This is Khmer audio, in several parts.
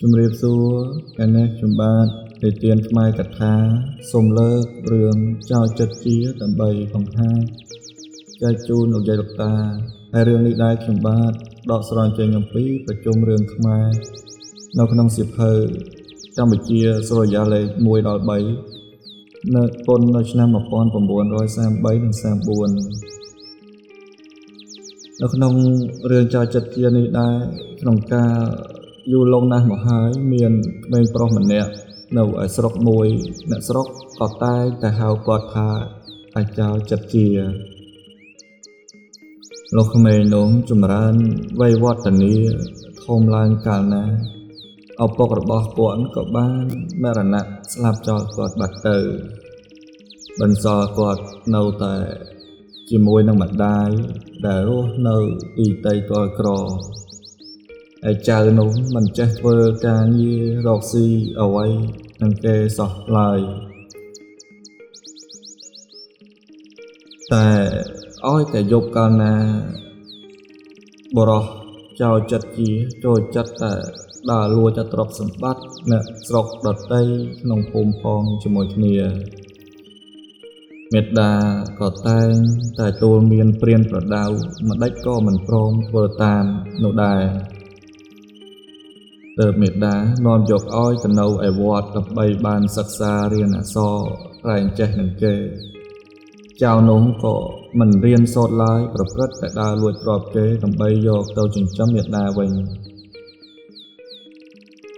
ជំរាបសួរកាលនេះខ្ញុំបាទនិទានខ្មែរកថាសូមលើករឿងចោលចិត្តជាដើម្បីបង្ហាញចែកជូនលោកយាយលោកតាហើយរឿងនេះដែរខ្ញុំបាទដកស្រង់ចេញអំពីប្រជុំរឿងខ្មែរនៅក្នុងសៀវភៅកម្ពុជាស្រយាលលេខ1ដល់3នៅពន្ធនៅឆ្នាំ1933និង34នៅក្នុងរឿងចោលចិត្តជានេះដែរក្នុងការយូរលង់ណាស់មកហើយមានក្មេងប្រុសម្នាក់នៅឯស្រុកមួយអ្នកស្រុកក៏តែងតែហៅគាត់ថាអាចចោលចិត្តជាលោកក្មេងនោះចម្រើនវ័យវឌ្ឍនាធំឡើងកាលណាឪពុករបស់គាត់ក៏បានមរណៈស្លាប់ចោលគាត់បាត់ទៅបន្សល់គាត់នៅតែជាមួយនឹងម្ដាយដែលរស់នៅទីតីទាល់ក្រឯចៅនោះមិនចេះធ្វើការងាររកស៊ីអ្វីនឹងគេសោះឡើយតែឲ្យតែយប់កាលណាបរោះចោលចិត្តជាចូលចិត្តតែដើរលួចទ្រព្យសម្បត្តិអ្នកស្រុកដតីក្នុងភូមិផងជាមួយគ្នាមេដាក៏តែងតែទូលមានព្រានប្រដៅម្ដេចក៏មិនព្រមធ្វើតាមនោះដែរទើបមេដានាំយកឲ្យទៅនៅឯវត្តដើម្បីបានសិក្សារៀនអក្សរត្រែងចេះនឹងគេចៅនោះក៏មិនរៀនសូត្រឡើយប្រព្រឹត្តតែដើរលួចទ្រព្យគេដើម្បីយកទៅចិញ្ចឹមមេដាវិញ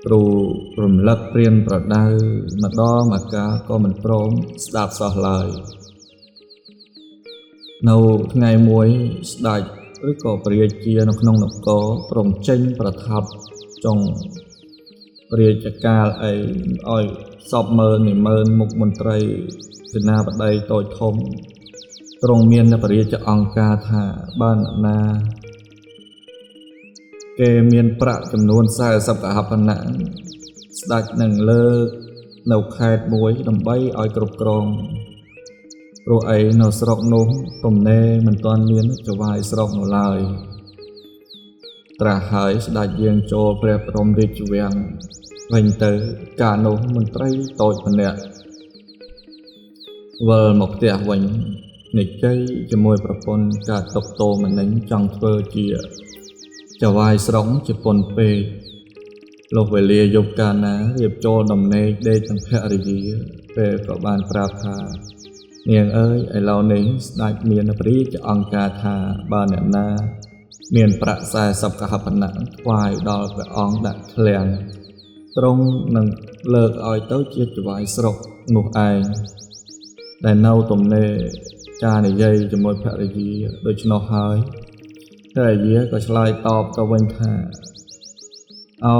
គ្រូរំលឹកព្រានប្រដៅម្ដងម្កាលក៏មិនព្រមស្ដាប់សោះឡើយនៅថ្ងៃមួយស្ដេចឬក៏ព្រះរាជានៅក្នុងនគរទ្រង់ចេញប្រថាប់ចុងរាជការអីឲ្យសពមើលនិមើលមុខមន្ត្រីសេនាបតីតូចធំទ្រង់មានព្រះរាជអង្គការថាបានណាគេមានប្រាក់ចំនួន40កហបណៈស្ដេចនឹងលើកនៅខេត្តមួយដើម្បីឲ្យគ្រប់គ្រងព្រោះឯនៅស្រុកនោះទំនេរមិនទាន់មានចវាយស្រុកនៅឡើយត្រាស់ហើយស្ដេចយាងចូលព្រះបរមរាជវាំងវិញទៅកាលនោះមន្ត្រីតូចម្នាក់វិលមកផ្ទះវិញនិយាយជាមួយប្រពន្ធការຕົកតោម្នេញចង់ធ្វើជាចវាយស្រុកជាពន់ពេកលោកវេលាយប់កាលណារៀបចូលដំណេកដេកទាំងភរិយាពេលក៏បានប្រាប់ថានាងអើយឥឡូវនេះស្ដេចមានព្រះរាជអង្គការថាបើអ្នកណាមានប្រាក់40កហបណៈថ្វាយដល់ព្រះអង្គដាក់ឃ្លាំងទ្រង់នឹងលើកឲ្យទៅជាចវាយស្រុកនោះឯងដែលនៅទំនេរការនិយាយជាមួយភរិយាដូច្នោះហើយភរិយាក៏ឆ្លើយតបទៅវិញថាអូ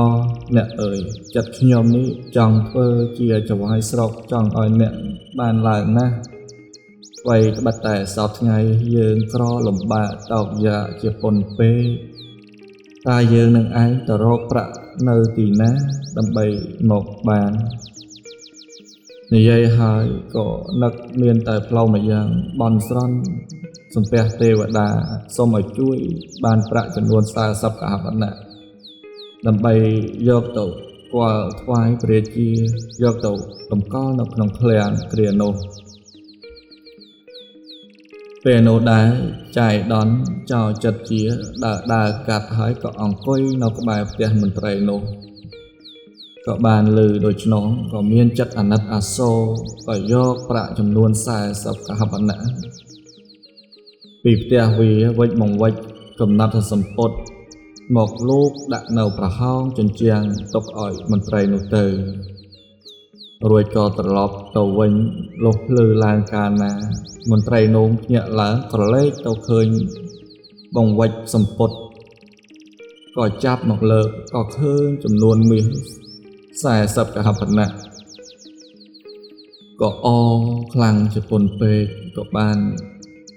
អ្នកអើយចិត្តខ្ញុំនេះចង់ធ្វើជាចវាយស្រុកចង់ឲ្យអ្នកបានឡើងណាស់អ្វីត្បិតតែសពថ្ងៃយើងក្រលំបាកតោកយ៉ាជាពន់ពេកតើយើងនឹងឯងទៅរកប្រាក់នៅទីណាដើម្បីមកបាននិយាយហើយក៏នឹកមានតែផ្លូវមួយយ៉ាងបន់ស្រន់សំពះទេវតាសូមឲ្យជួយបានប្រាក់ចំនួន40កហបណៈដើម្បីយកទៅគល់ថ្វាយព្រះរាជាយកទៅតម្កល់នៅក្នុងឃ្លាំងគ្រានោះពេលនោះដែរចៃដន្យចោលចិត្តជាដើរកាត់ហើយក៏អង្គុយនៅក្បែរផ្ទះមន្ត្រីនោះក៏បានឮដូច្នោះក៏មានចិត្តអាណិតអាសូរក៏យកប្រាក់ចំនួន40កហបណៈពីផ្ទះវាវិចមកវិចកំណត់ទៅសម្ពុតមកលូកដាក់នៅប្រហោងជញ្ជាំងទុកឲ្យមន្ត្រីនោះទៅរួចក៏ត្រឡប់ទៅវិញលុះភ្លឺឡើងកាលណាមន្ត្រីនោះភ្ញាក់ឡើងក្រឡេកទៅឃើញបងវិចសម្ពុតក៏ចាប់មកលើកក៏ឃើញចំនួនមាស40កហបណៈក៏អខ្លាំងជាពន់ពេកក៏បាន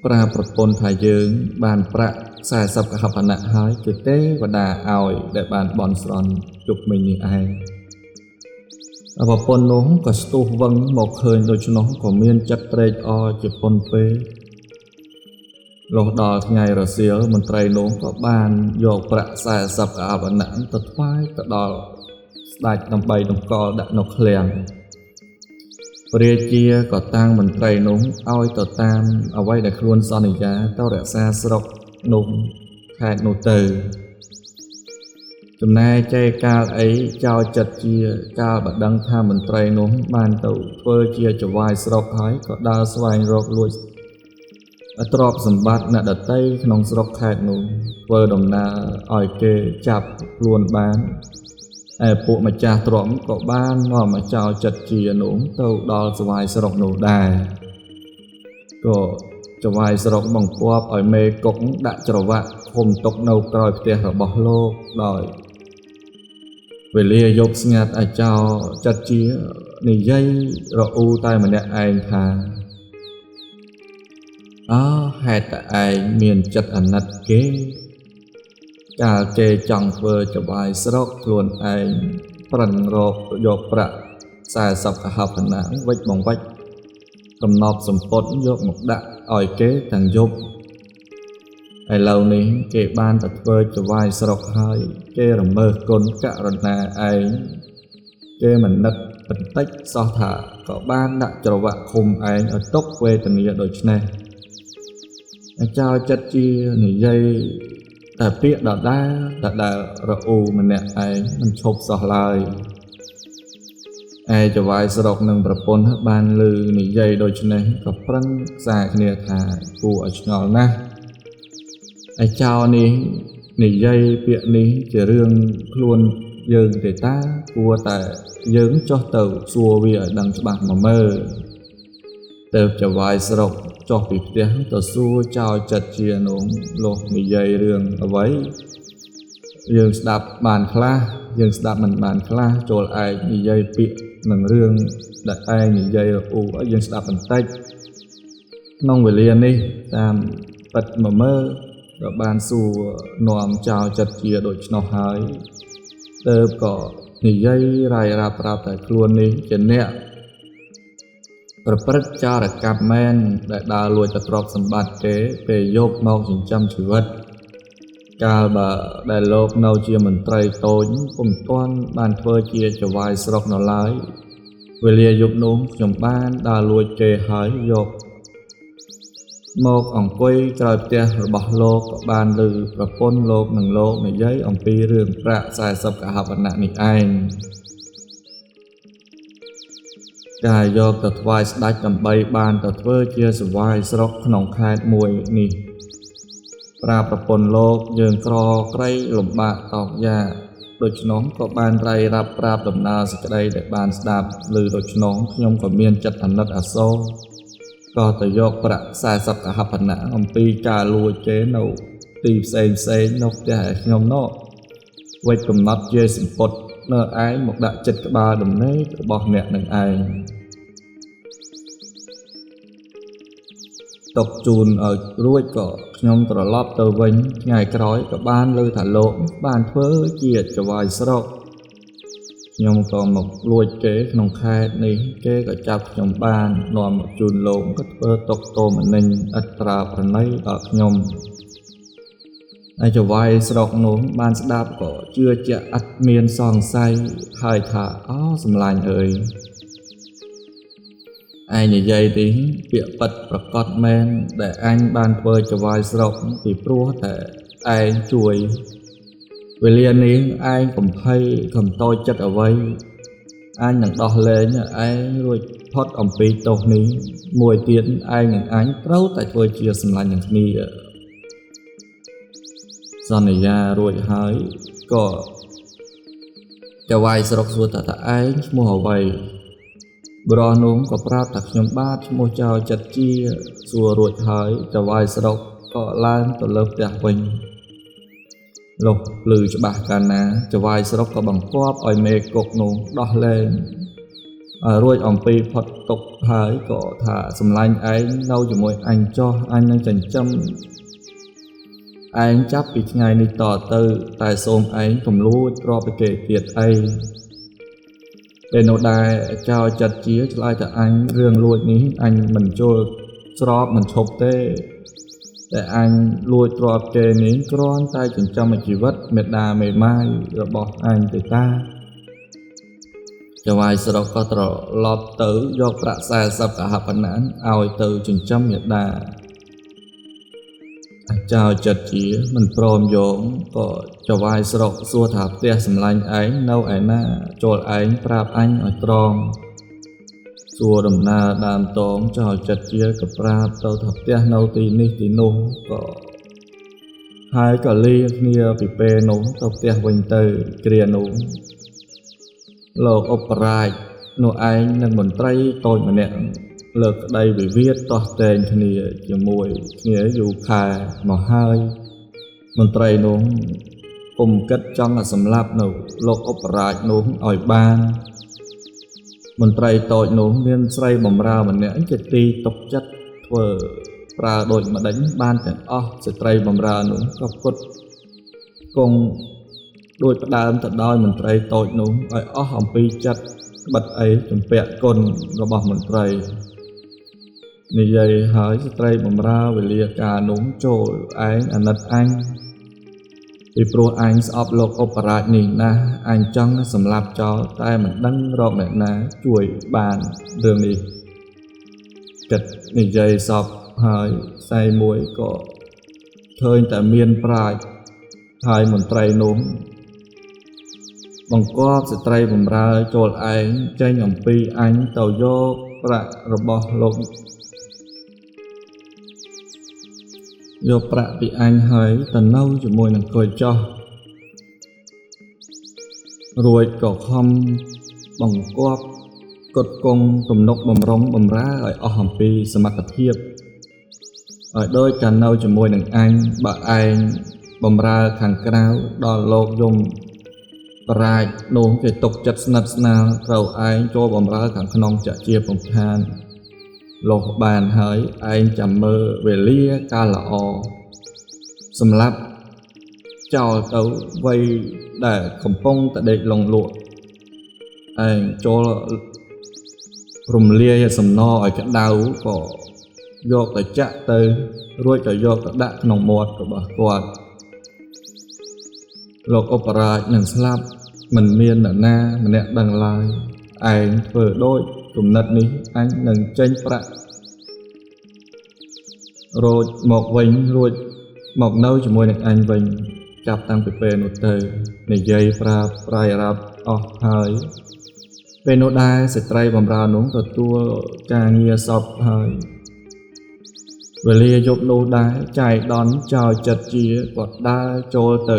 ប្រាប់ប្រពន្ធថាយើងបានប្រាក់40កហបណៈហើយគឺទេវតាឲ្យដែលបានបន់ស្រន់ជប់មិញនេះឯងប្រពន្ធនោះក៏ស្ទុះវឹងមកឃើញដូច្នោះក៏មានចិត្តត្រេកអរជាពន់ពេកលុះដល់ថ្ងៃរសៀលមន្ត្រីនោះក៏បានយកប្រាក់40កហបណៈទៅថ្វាយទៅដល់ ស្ដេចដើម្បីតម្កល់ដាក់នៅឃ្លាំងព្រះរាជាក៏តាំងមន្ត្រីនោះឲ្យទៅតាមអ្វីដែលខ្លួនសន្យាទៅរក្សាស្រុកនោះខេត្តនោះទៅចំណែកចែកកាលអីចោលចិត្តជាកាលបដិងថាមន្ត្រីនោះបានទៅធ្វើជាចវាយស្រុកហើយក៏ដើរស្វែងរកលួចទ្រព្យសម្បត្តិអ្នកដតីក្នុងស្រុកខេត្តនោះធ្វើដំណើរឲ្យគេចាប់ខ្លួនបានឯពួកម្ចាស់ទ្រព្យក៏បាននាំមកចោលចិត្តជានោះទៅដល់ស្វាយស្រុកនោះដែរក៏ចវាយស្រុកបង្គាប់ឲ្យមេគុកដាក់ច្រវាក់ឃុំទុកនៅក្រោយផ្ទះរបស់លោកដោយវេលាយប់ស្ងាត់ឲ្យចោលចិត្តជានិយាយរអ៊ូតែម្នាក់ឯងថាហេតុតែឯងមានចិត្តអាណិតគេកាលគេចង់ធ្វើចវាយស្រុកខ្លួនឯងប្រឹងរកយកប្រាក់40កហបណៈវិចបង្វិចកំណប់សម្ពត់យកមកដាក់ឲ្យគេទាំងយប់ឥឡូវនេះគេបានទៅធ្វើចវាយស្រុកហើយគេរមើលគុណករណាឯងគេមិននឹកបន្តិចសោះថាក៏បានដាក់ច្រវាក់ឃុំឯងឲ្យទុកវេទនាដូច្នេះចោលចិត្តជានិយាយតែពាក្យដដែលរអ៊ូម្នាក់ឯងមិនឈប់សោះឡើយឯចវាយស្រុកនឹងប្រពន្ធបានឮនិយាយដូច្នេះក៏ប្រឹងសារគ្នាថាគួរឲ្យឆ្ងល់ណាស់ឯចោលនេះនិយាយពាក្យនេះជារឿងខ្លួនយើងទេតាគួរតែយើងចោះទៅសួរវាឲ្យដឹងច្បាស់មកមើលទៅចវាយស្រុកចុះពីផ្ទះទៅសួរចោលចិត្តជានោះលោកនិយាយរឿងអ្វីយើងស្ដាប់បានខ្លះយើងស្ដាប់មិនបានខ្លះចូលឯងនិយាយពាក្យនឹងរឿងដែលឯងនិយាយរអ៊ូឲ្យយើងស្ដាប់បន្តិចក្នុងវេលានេះតាមពិតមកមើលក៏បានសួរនាំចោលចិត្តជាដូច្នោះហើយទើបក៏និយាយរាយរាប់ប្រាប់តែខ្លួននេះជាអ្នកប្រព្រឹត្តចោរកម្មមែនដែលដើរលួចទ្រព្យសម្បត្តិគេពេលយកមកចិញ្ចឹមជីវិតកាលបើដែលលោកនៅជាមន្ត្រីតូចពុំទាន់បានធ្វើជាចវាយស្រុកនៅឡើយវេលាយប់នោះខ្ញុំបានដើរលួចគេហើយយកមកអង្គុយក្រោយផ្ទះរបស់លោកក៏បានឮប្រពន្ធលោកនិងលោកនិយាយអំពីរឿងប្រាក់40កហបណៈនេះឯងការយកទៅថ្វាយស្ដេចដើម្បីបានទៅធ្វើជាសវាយស្រុកក្នុងខេត្តមួយនេះប្រាប្រពន្ធលោកយើងក្រក្រៃលំបាកតោកយ៉ាដូច្នោះក៏បានរាយរាប់ប្រាប់ដំណើរសេចក្តីដែលបានស្ដាប់ឮដូច្នោះខ្ញុំក៏មានចិត្តអាណិតអាសូរក៏ទៅយកប្រាក់40កហបណៈអំពីការលួចគេនៅទីផ្សេងនៅផ្ទះខ្ញុំនោះវិចកំណត់ជាសម្ពត់នៅឯងមកដាក់ចិត្តក្បាលដំណេករបស់អ្នកនឹងឯងទុកជូនឲ្យរួចក៏ខ្ញុំត្រឡប់ទៅវិញថ្ងៃក្រោយក៏បានឮថាលោកបានធ្វើជាចវាយស្រុកខ្ញុំក៏មកលួចគេក្នុងខេត្តនេះគេក៏ចាប់ខ្ញុំបាននាំមកជូនលោកក៏ធ្វើទុកទោសមនិញឥតត្រាប្រណីដល់ខ្ញុំឯចវាយស្រុកនោះបានស្ដាប់ក៏ជឿជាក់ឥតមានសង្ស័យហើយថាសម្លាញ់អើយឯងនិយាយនេះពាក្យពិតប្រកបមែនដែលអញបានធ្វើចវាយស្រុកពីព្រោះតែឯងជួយវេលានេះឯងកំភៃកំតូចចិត្តអ្វីអញនឹងដោះលែងឯងរួចផុតអំពីទោសនេះមួយទៀតឯងនិងអញត្រូវតែធ្វើជាសម្លាញ់នឹងគ្នាសន្យារួចហើយក៏ចវាយស្រុកសួរថាឯងឈ្មោះអ្វីបរោះនោះក៏ប្រាប់ថាខ្ញុំបាទឈ្មោះចោលចិត្តជាសួររួចហើយចវាយស្រុកក៏ឡើងទៅលើផ្ទះវិញលុះឮច្បាស់កាលណាចវាយស្រុកក៏បង្គាប់ឲ្យមេគុកនោះដោះលែងឲ្យរួចអំពីផុតទុកហើយក៏ថាសម្លាញ់ឯងនៅជាមួយអញចោះអញនឹងចិញ្ចឹមឯងចាប់ពីថ្ងៃនេះតទៅតែសូមឯងកុំលួចទ្រព្យគេទៀតអីពេលនោះដែរចោលចិត្តជាឆ្លើយថាអញរឿងលួចនេះអញមិនចូលស្របមិនឈប់ទេតែអញលួចទ្រព្យគេនេះគ្រាន់តែចិញ្ចឹមជីវិតមេដាមេម៉ាយរបស់អញទេតា ចៅហ្វាយស្រុកក៏ត្រឡប់ទៅយកប្រាក់40កហបណានឲ្យទៅចិញ្ចឹមមាតាចៅចិត្តជាមិនព្រមយកក៏ចៅហ្វាយស្រុកសួរថាផ្ទះសម្លាញ់ឯងនៅឯណាចូលឯងប្រាប់អញឲ្យត្រង់សួរដំណើរដើមតងចៅចិត្តជាក៏ប្រាប់ទៅថាផ្ទះនៅទីនេះទីនោះក៏ហើយក៏លាគ្នាពីពេលនោះទៅផ្ទះវិញទៅគ្រានោះលោកឧបរាជនោះឯងនិងមន្ត្រីតូចម្នាក់លើកក្តីវិវាទទាស់តែងគ្នាជាមួយគ្នាយូរខែមកហើយមន្ត្រីនោះពុំគិតចង់សម្លាប់នៅលោកឧបរាជនោះឲ្យបានមន្ត្រីតូចនោះមានស្រីបំរើម្នាក់ជាទីទុកចិត្តធ្វើប្រើដូចម្ដេចបានទាំងអស់ស្ត្រីបំរើនោះក៏ពុតគង់ដោយផ្ដើមទៅដោយមន្ត្រីតូចនោះឲ្យអស់អំពីចិត្តក្បិតអីជំពាក់គុណរបស់មន្ត្រីនិយាយហើយស្ត្រីបំរើវេលាការនោះចូលឯងអាណិតអញពីព្រោះអញស្អប់លោកឧបរាជនេះណាស់អញចង់សម្លាប់ចោលតែមិនដឹងរកអ្នកណាជួយបានរឿងនេះគិតនិយាយសពហើយផ្សេងមួយក៏ឃើញតែមានប្រាជ្ញហើយមន្ត្រីនោះបង្គាប់ស្ត្រីបំរើចូលឯងចេញអំពីអញទៅយកប្រាក់របស់លោកយកប្រាក់ពីអញហើយទៅនៅជាមួយនឹងកុយចោះរួចក៏ខំបង្គាប់កត់គង់ទំនុកបំរុងបំរើឲ្យអស់អំពីសមត្ថភាពឲ្យដូចកាលនៅជាមួយនឹងអញបើឯងបំរើខាងក្រៅដល់លោកយំប្រាជ្ញនោះគេຕົកចិត្តស្និទ្ធស្នាលត្រូវឯងចូលបំរើខាងក្នុងចក្រជាពំខានលោកបានហើយឯងចាំមើលវេលាកាលល្អសម្រាប់ចោលទៅវ័យដែលកំពុងតែដេកលងលក់ឯងចូលរំលាយសំណឲ្យក្តៅក៏យកទៅចាក់ទៅរួចក៏យកទៅដាក់ក្នុងមាត់របស់គាត់លោកឧបរាជនឹងស្លាប់មិនមាននរណាម្នាក់ដឹងឡើយឯងធ្វើដូចគំនិតនេះអញនឹងចេញប្រាក់រួចមកវិញរួចមកនៅជាមួយនឹងអញវិញចាប់តាំងពីពេលនោះទៅនិយាយប្រាប់ប្រាយរាប់អស់ហើយពេលនោះដែរស្ត្រីបំរើនោះទទួលការងារសពហើយវេលាយប់នោះដែរចៃដន្យចោលចិត្តជាគាត់ដើរចូលទៅ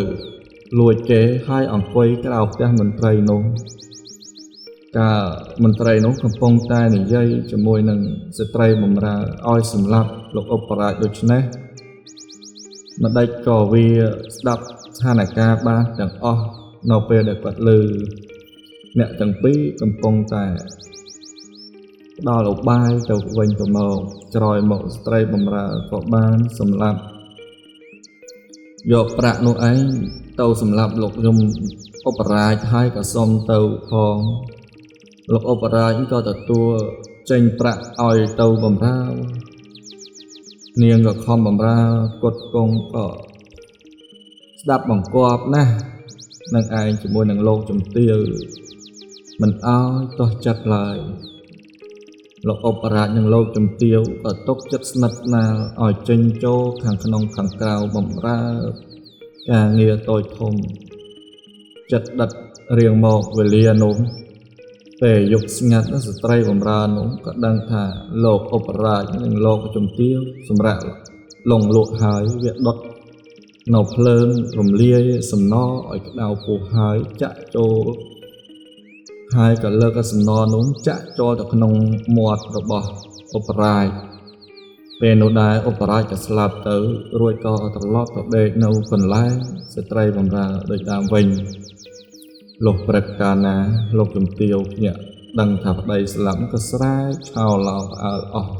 លួចគេហើយអង្គុយក្រៅផ្ទះមន្ត្រីនោះកាលមន្ត្រីនោះកំពុងតែនិយាយជាមួយនឹងស្ត្រីបម្រើឲ្យសម្លាប់លោកឧបរាជដូច្នេះម្ដេចក៏វាស្ដាប់ស្ថានភាពបានទាំងអស់នៅពេលដែលគាត់ឮអ្នកទាំងពីរកំពុងតែផ្ដល់ឧបាយទៅវិញទៅមកក្រោយមកស្ត្រីបម្រើក៏បានសម្លាប់យកប្រាក់នោះឯងទៅសម្លាប់លោកយមឧបរាជហើយក៏សុំទៅផងលោកឧបរាជក៏ទទួលចេញប្រាក់ឲ្យទៅបម្រើនាងក៏ខំបម្រើកត់គង់ក៏ស្ដាប់បង្គាប់ណាស់នឹងឯងជាមួយនឹងលោកជំទាវមិនអោយទាស់ចិត្តឡើយលោកឧបរាជនិងលោកជំទាវក៏ຕົកចិត្តស្និទ្ធស្នាលឲ្យចេញចូលខាងក្នុងខាងក្រៅបម្រើការងារតូចធំចិត្តដិតរៀងមកវេលានោះពេលយប់ស្ងាត់ស្ត្រីបម្រើនោះក៏ដឹងថាលោកឧបរាជនិងលោកជំទាវសម្រាប់លងលក់ហើយវាដុតនៅភ្លើងរំលាយសំណឲ្យក្តៅពុះហើយចាក់ចូលហើយក៏លើកសំណនោះចាក់ចូលទៅក្នុងមាត់របស់ឧបរាជពេលនោះដែរឧបរាជក៏ស្លាប់ទៅរួចក៏ត្រឡប់ទៅដេកនៅកន្លែងស្ត្រីបម្រើដោយតាមវិញលុះព្រឹកកាលណាលោកជំទាវភ្ញាក់ដឹងថាប្តីស្លាប់ក៏ស្រែកឆោឡោផ្អើលអស់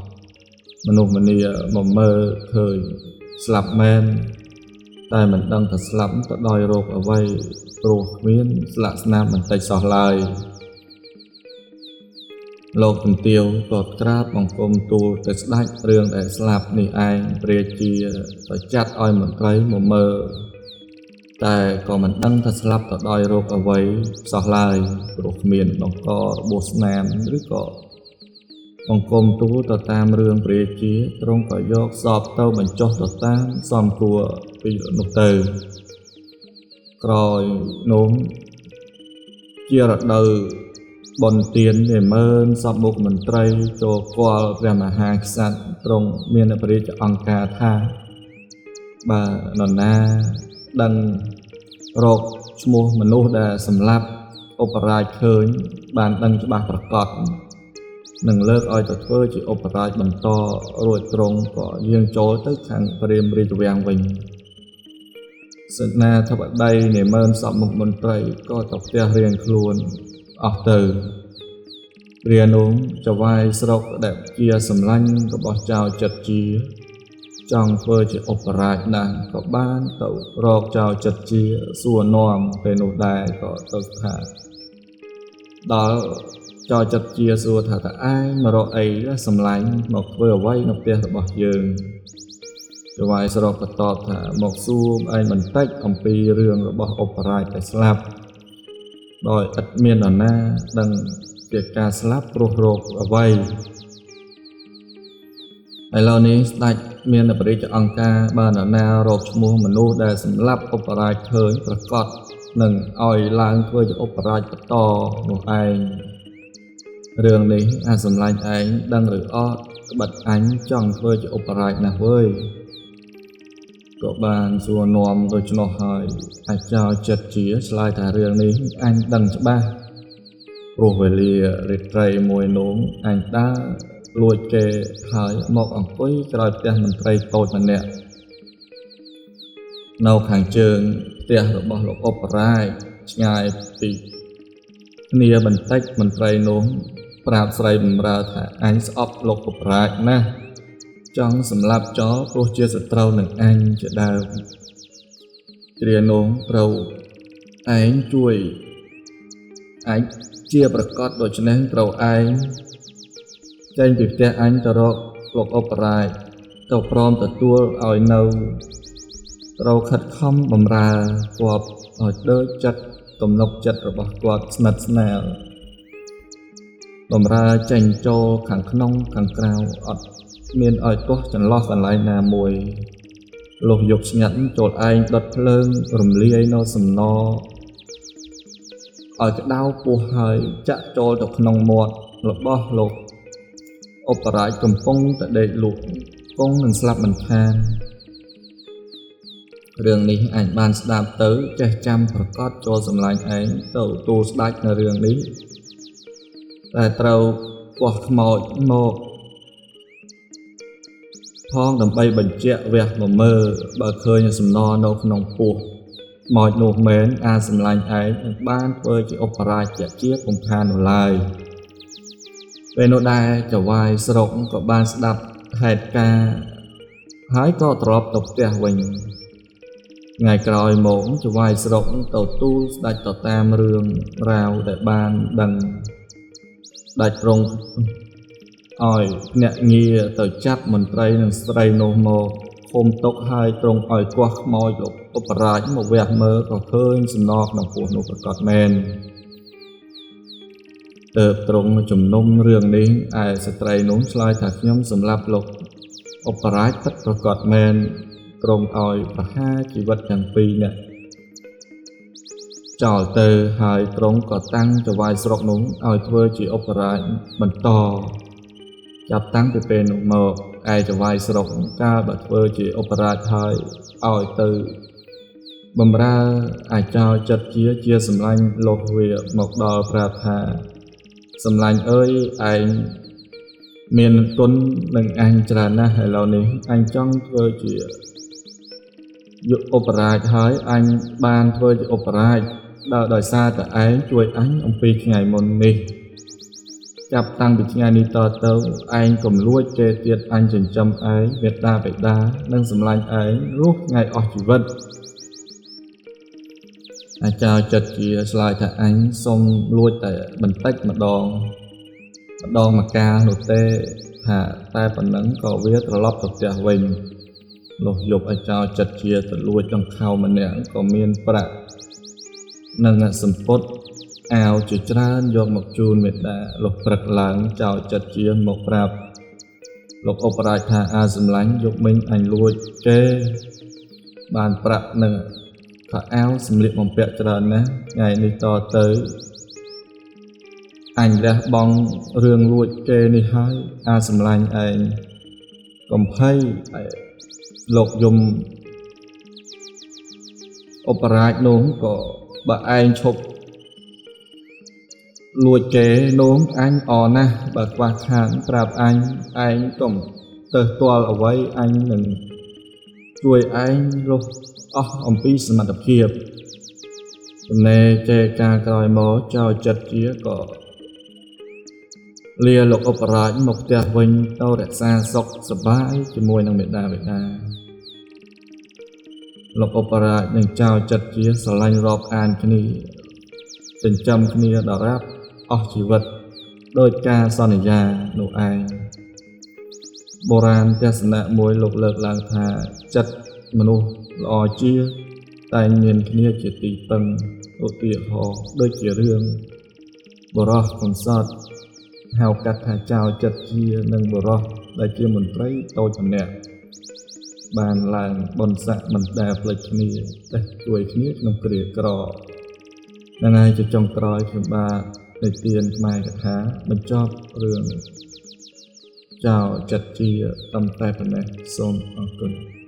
មនុស្សម្នាមកមើលឃើញស្លាប់មែនតែមិនដឹងថាស្លាប់ទៅដោយរោគអ្វីព្រោះគ្មានស្លាកស្នាមបន្តិចសោះឡើយលោកជំទាវក៏ក្រាបបង្គំទូលទៅស្ដេចរឿងដែលស្លាប់នេះឯងព្រះជាទៅចាត់ឲ្យមន្ត្រីមកមើល តែក៏មិនដឹងថាស្លាប់ទៅដោយរោគអ្វីសោះឡើយព្រោះគ្មានដង្ករបួសស្នាមឬក៏បង្គំទូលទៅតាមរឿងព្រះរាជាទ្រង់ក៏យកសពទៅបញ្ចុះទៅតាមសមគួរពីនោះទៅក្រោយនោះជារដូវបុណ្យទានវាមើលសពមុខមន្ត្រីចូលគាល់ព្រះមហាក្សត្រទ្រង់មានព្រះរាជអង្គការថាបើនរណាដឹងរកឈ្មោះមនុស្សដែលសម្លាប់ឧបរាជឃើញបានដឹងច្បាស់ប្រកបនឹងលើកឲ្យទៅធ្វើជាឧបរាជបន្តរួចទ្រង់ក៏យាងចូលទៅខាងព្រាហ្មណ៍រាជវាំងវិញសេនាធិបតីនៃមើលសពមុខមន្ត្រីក៏ទៅផ្ទះរៀងខ្លួនអស់ទៅព្រានោះចវាយស្រុកដែលជាសម្លាញ់របស់ចៅចិត្តជាចង់ធ្វើជាឧបរាជណាស់ក៏បានទៅរកចៅចិត្តជាសួរនាំពេលនោះដែរក៏ទៅថាដល់ចៅចិត្តជាសួរថាតើឯងមករកអីសម្លាញ់មកធ្វើអ្វីនៅផ្ទះរបស់យើងចវាយស្រុកក៏តបថាមកសួរឯងបន្តិចអំពីរឿងរបស់ឧបរាជដែលស្លាប់ដោយឥតមាននរណាដឹងពីការស្លាប់ព្រោះរោគអ្វីឥឡូវនេះស្ដេចមានព្រះរាជអង្គការបាននរណារកឈ្មោះមនុស្សដែលសម្លាប់ឧបរាជឃើញប្រកាសនឹងឲ្យឡើងធ្វើជាឧបរាជបន្តនោះឯងរឿងនេះអាសម្លាញ់ឯងដឹងឬអត់ក្បិតអញចង់ធ្វើជាឧបរាជណាស់វើយក៏បានសួរនាំដូច្នោះហើយអាចចៅចិត្តជាឆ្លើយថារឿងនេះអញដឹងច្បាស់ព្រោះវេលារាត្រីមួយនោះអញដើរលួចគេហើយមកអង្គុយក្រោយផ្ទះមន្ត្រីតូចម្នាក់នៅខាងជើងផ្ទះរបស់លោកឧបរាជឆ្ងាយពីគ្នាបន្តិចមន្ត្រីនោះប្រាប់ស្រីបម្រើថាអញស្អប់លោកឧបរាជណាស់ចង់សម្លាប់ចោលព្រោះជាសត្រូវនឹងអញជាដើមគ្រានោះត្រូវឯងជួយអញជាប្រកាសដូច្នេះត្រូវឯងចេញពីផ្ទះអញទៅរកលោកឧបរាជទៅព្រមទទួលឲ្យនៅត្រូវខិតខំបម្រើគាត់ឲ្យដូចចិត្តទំនុកចិត្តរបស់គាត់ស្និទ្ធស្នាលបម្រើចេញចូលខាងក្នុងខាងក្រៅអត់មានឲ្យទាស់ចន្លោះកន្លែងណាមួយលុះយកស្ងាត់ចូលឯងដុតភ្លើងរំលាយនៅសំណឲ្យក្តៅពោះហើយចាក់ចូលទៅក្នុងមាត់របស់លោកឧបរាជកំពុងតែដេកលក់គង់នឹងស្លាប់មិនខានរឿងនេះអញបានស្ដាប់ទៅចេះចាំប្រកាសចូលសម្លាញ់ឯងទៅទូលស្ដេចនៅរឿងនេះតែត្រូវកោះខ្មោចមកផងដើម្បីបញ្ជាក់វះមកមើលបើឃើញសំណនៅក្នុងពោះខ្មោចនោះមែនអាចសម្លាញ់ឯងនឹងបានធ្វើជាឧបរាជជាពុំខាននោះឡើយពេលនោះដែរចវាយស្រុកក៏បានស្ដាប់ហេតុការណ៍ហើយក៏ត្រឡប់ទៅផ្ទះវិញថ្ងៃក្រោយមកចវាយស្រុកទៅទូលស្ដេចទៅតាមរឿងរ៉ាវដែលបានដឹងស្ដេចទ្រង់ឲ្យអ្នកងារទៅចាប់មន្ត្រីនិងស្រីនោះមកឃុំទុកហើយទ្រង់ឲ្យគាស់ខ្មោចលោកឧបរាជមកវះមើលក៏ឃើញសំណក្នុងពោះនោះប្រកាសមែនទើបទ្រង់ជំនុំរឿងនេះឯស្ត្រីនោះឆ្លើយថាខ្ញុំសម្លាប់លោកឧបរាជពិតប្រកាសមែនទ្រង់ឲ្យប្រហារជីវិតទាំងពីរនាក់ចោលទៅហើយទ្រង់ក៏តាំងចវាយស្រុកនោះឲ្យធ្វើជាឧបរាជបន្តចាប់តាំងពីពេលនោះមកឯចវាយស្រុកកាលបើធ្វើជាឧបរាជហើយឲ្យទៅបម្រើអាចោចិត្តជាសម្លាញ់លោកវាមកដល់ប្រាប់ថាសម្លាញ់អើយឯងមានគុណនឹងអញច្រើនណាស់ឥឡូវនេះអញចង់ធ្វើជាឧបរាជហើយអញបានធ្វើជាឧបរាជដោយសារតែឯងជួយអញអំពីថ្ងៃមុននេះចាប់តាំងពីថ្ងៃនេះតទៅឯងកុំលួចគេទៀតអញចិញ្ចឹមឯងមេត្តាបិតានិងសម្លាញ់ឯងរស់ថ្ងៃអស់ជីវិតអាចោចិត្តជាឆ្លើយថាអញសូមលួចតែបន្តិចម្ដងមកកាលនោះទេថាតែប៉ុណ្ណឹងក៏វាត្រឡប់ទៅផ្ទះវិញ លោកយប់ឲ្យចោលចិត្តជាទៅលួចដង្ខៅម្នាក់ក៏មានប្រាក់និងសម្ពុតអាវជាច្រើនយកមកជូនមេដាលោកព្រឹកឡើងចោលចិត្តជាមកប្រាប់លោកឧបរាជថាសម្លាញ់យកមិញអញលួចគេបានប្រាក់នឹងខោអាវសម្លៀកបំពាក់ច្រើនណាស់ថ្ងៃនេះតទៅអញលះបង់រឿងលួចគេនេះហើយសម្លាញ់ឯងកំភៃលោកយំឧបរាជនោះក៏បើឯងឈប់លួចគេនោះអញអណាស់បើខ្វះខាតប្រាប់អញឯងកុំទៅទាល់អ្វីអញនឹងជួយឯងរស់អស់អំពីសមត្ថភាពចំណែកចេការក្រោយមកចោលចិត្តជាក៏លាលោកឧបរាជមកផ្ទះវិញទៅរក្សាសុខសប្បាយជាមួយនឹងមេដាបេដាលោកឧបរាជនឹងចោលចិត្តជាស្រឡាញ់រាប់អានគ្នាចិញ្ចឹមគ្នាដល់រាប់អស់ជីវិតដោយការសន្យានោះឯងបុរាណទស្សនៈមួយលោកលើកឡើងថាចិត្តមនុស្សល្អជាតែមានគ្នាជាទីពឹងឧទាហរណ៍ដូចជារឿងបុរសកំសត់ហៅកាត់ថាចៅចិត្តជានិងបុរសដែលជាមន្ត្រីតូចម្នាក់បានឡើងបុណ្យស័ក្តិមិនដែលភ្លេចគ្នាតែជួយគ្នាក្នុងគ្រាក្រហ្នឹងហើយជាចុងក្រោយខ្ញុំបាទនិទានខ្មែរកថាបញ្ចប់រឿងចៅចិត្តជាតាមតែប៉ុណ្ណេះសូមអរគុណ